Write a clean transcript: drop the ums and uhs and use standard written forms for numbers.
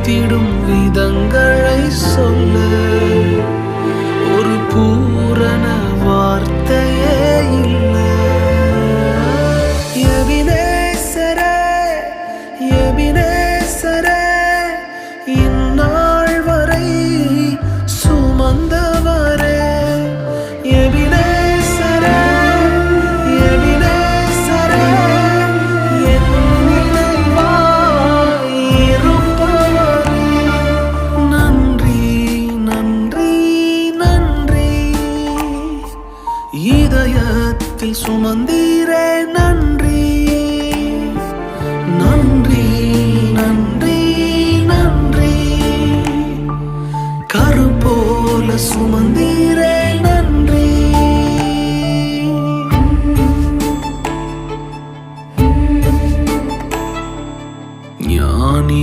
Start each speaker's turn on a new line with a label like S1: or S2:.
S1: அழைத்திடும் விதங்களை சொல்ல ஒரு பூரண வார்த்தையே இல்லை. எபினேசரே, எபினேசரே, இந்நாள் வரை சுமந்தவரே. எபினேசரே, எபினேசரே, என் நினைவாய் இருப்பவரே. நன்றி, நன்றி, நன்றி. இதயத்தில் சுமந்தீரே, நன்றி. நன்றி, நன்றி, நன்றி. கரு போல சுமந்தி